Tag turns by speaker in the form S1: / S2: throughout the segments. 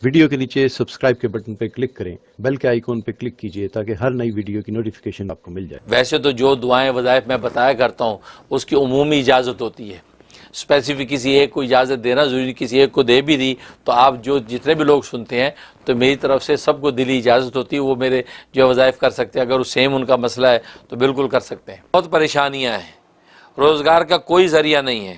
S1: Video کے نیچے subscribe کے بٹن پہ کلک کریں، بیل کے آئیکن پہ کلک کیجئے تاکہ ہر نئی ویڈیو کی نوٹیفیکیشن آپ کو مل جائے۔
S2: ویسے تو جو دعائیں وظائف میں بتایا کرتا ہوں اس کی عمومی اجازت ہوتی ہے، اسپیسیفک کسی ایک کو اجازت دینا ضروری، کسی ایک کو دے بھی دی تو آپ جتنے بھی لوگ سنتے ہیں تو میری طرف سے سب کو دلی اجازت ہوتی ہے، وہ میرے جو وظائف کر سکتے ہیں، اگر وہ سیم ان کا مسئلہ ہے تو بالکل کر سکتے ہیں۔ بہت پریشانیاں ہیں، روزگار کا کوئی ذریعہ نہیں ہے،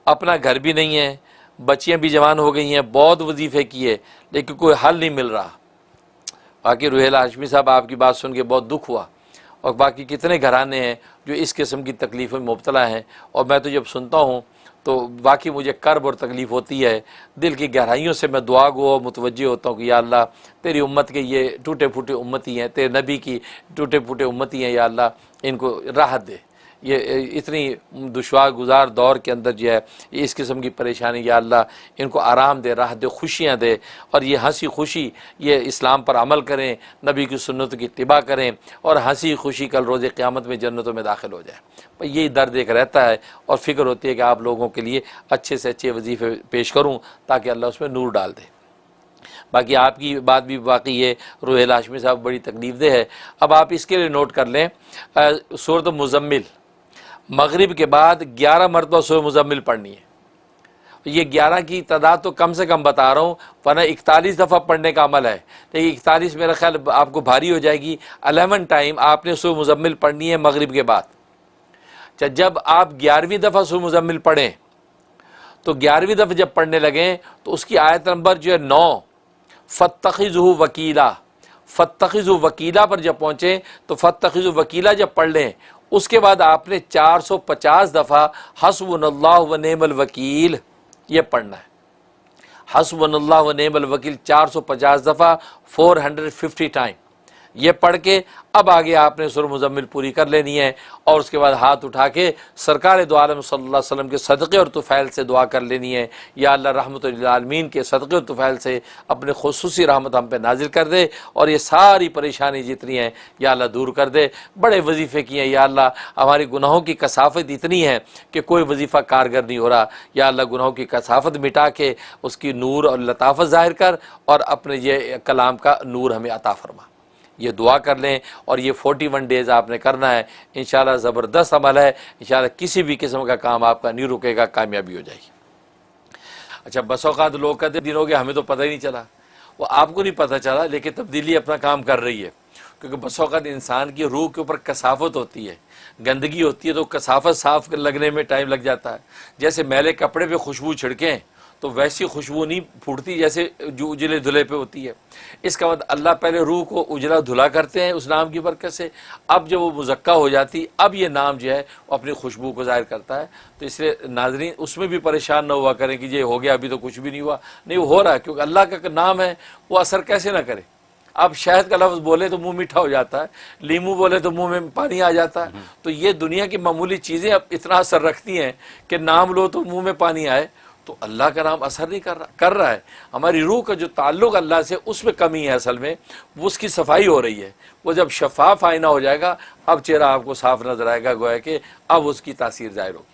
S2: اپنا گھر بھی نہیں ہے، بچیاں بھی جوان ہو گئی ہیں، بہت وظیفے کیے لیکن کوئی حل نہیں مل رہا۔ باقی روحیل ہاشمی صاحب آپ کی بات سن کے بہت دکھ ہوا، اور باقی کتنے گھرانے ہیں جو اس قسم کی تکلیفوں میں مبتلا ہیں، اور میں تو جب سنتا ہوں تو واقعی مجھے کرب اور تکلیف ہوتی ہے، دل کی گہرائیوں سے میں دعا گو متوجہ ہوتا ہوں کہ یا اللہ تیری امت کے یہ ٹوٹے پھوٹے امتی ہیں، تیرے نبی کی ٹوٹے پھوٹے امتی ہیں، یا اللہ ان کو راحت دے، یہ اتنی دشوار گزار دور کے اندر جو ہے اس قسم کی پریشانی، یا اللہ ان کو آرام دے، راحت دے، خوشیاں دے، اور یہ ہنسی خوشی یہ اسلام پر عمل کریں، نبی کی سنت کی اتباع کریں، اور ہنسی خوشی کل روز قیامت میں جنتوں میں داخل ہو جائے۔ یہی درد ایک رہتا ہے، اور فکر ہوتی ہے کہ آپ لوگوں کے لیے اچھے سے اچھے وظیفے پیش کروں تاکہ اللہ اس میں نور ڈال دے۔ باقی آپ کی بات بھی باقی یہ روحیل ہاشمی صاحب بڑی تکلیف دہ ہے۔ اب آپ اس کے لیے نوٹ کر لیں، سورۃ مزمل مغرب کے بعد 11 مرتبہ سورۃ مزمل پڑھنی ہے۔ یہ 11 کی تعداد تو کم سے کم بتا رہا ہوں، ورنہ 41 دفعہ پڑھنے کا عمل ہے، لیکن 41 میرا خیال آپ کو بھاری ہو جائے گی۔ 11 ٹائم آپ نے سورۃ مزمل پڑھنی ہے مغرب کے بعد۔ جب آپ 11ویں دفعہ سورۃ مزمل پڑھیں تو 11ویں دفعہ جب پڑھنے لگیں تو اس کی آیت نمبر جو ہے 9، فاتخذوہ وکیلا، فاتخذوہ وکیلا پر جب پہنچیں تو فاتخذوہ وکیلا جب پڑھ لیں، اس کے بعد آپ نے 450 دفعہ حسبنا اللہ و نعم الوکیل یہ پڑھنا ہے۔ حسبنا اللہ و نعم الوکیل 450 دفعہ، 450 ٹائم یہ پڑھ کے اب آگے آپ نے سورۃ مزمل پوری کر لینی ہے، اور اس کے بعد ہاتھ اٹھا کے سرکار دو عالم صلی اللہ علیہ وسلم کے صدقے اور طفیل سے دعا کر لینی ہے، یا اللہ رحمت للعالمین کے صدقے اور طفیل سے اپنے خصوصی رحمت ہم پہ نازل کر دے، اور یہ ساری پریشانی جتنی ہیں یا اللہ دور کر دے۔ بڑے وظیفے کیے ہیں یا اللہ، ہماری گناہوں کی کثافت اتنی ہے کہ کوئی وظیفہ کارگر نہیں ہو رہا، یا اللہ گناہوں کی کثافت مٹا کے اس کی نور اور لطافت ظاہر کر، اور اپنے یہ کلام کا نور ہمیں عطا فرما۔ یہ دعا کر لیں، اور یہ 41 ڈیز آپ نے کرنا ہے، انشاءاللہ زبردست عمل ہے، انشاءاللہ کسی بھی قسم کا کام آپ کا نہیں رکے گا، کامیابی ہو جائے گی۔ اچھا، بس اوقات لوگ کہتے ہیں دن ہو گیا ہمیں تو پتہ ہی نہیں چلا، وہ آپ کو نہیں پتہ چلا لیکن تبدیلی اپنا کام کر رہی ہے، کیونکہ بس اوقات انسان کی روح کے اوپر کثافت ہوتی ہے، گندگی ہوتی ہے تو کثافت صاف لگنے میں ٹائم لگ جاتا ہے۔ جیسے میلے کپڑے پہ خوشبو چھڑکیں تو ویسی خوشبو نہیں پھوٹتی جیسے جو اجلے دھلے پہ ہوتی ہے۔ اس کا بعد اللہ پہلے روح کو اجلا دھلا کرتے ہیں اس نام کی برکت سے، اب جب وہ مزکہ ہو جاتی اب یہ نام جو ہے وہ اپنی خوشبو کو ظاہر کرتا ہے۔ تو اس لیے ناظرین اس میں بھی پریشان نہ ہوا کریں کہ یہ ہو گیا ابھی تو کچھ بھی نہیں ہوا، نہیں وہ ہو رہا ہے، کیونکہ اللہ کا نام ہے وہ اثر کیسے نہ کرے۔ اب شہد کا لفظ بولے تو منہ میٹھا ہو جاتا ہے، لیمو بولے تو منہ میں پانی آ جاتا ہے، تو یہ دنیا کی معمولی چیزیں اب اتنا اثر رکھتی ہیں کہ نام لو تو منہ میں پانی آئے، تو اللہ کا نام اثر نہیں کر رہا ہے۔ ہماری روح کا جو تعلق اللہ سے اس میں کمی ہے، اصل میں وہ اس کی صفائی ہو رہی ہے۔ وہ جب شفاف آئینہ ہو جائے گا اب چہرہ آپ کو صاف نظر آئے گا، گویا کہ اب اس کی تاثیر ظاہر ہوگی۔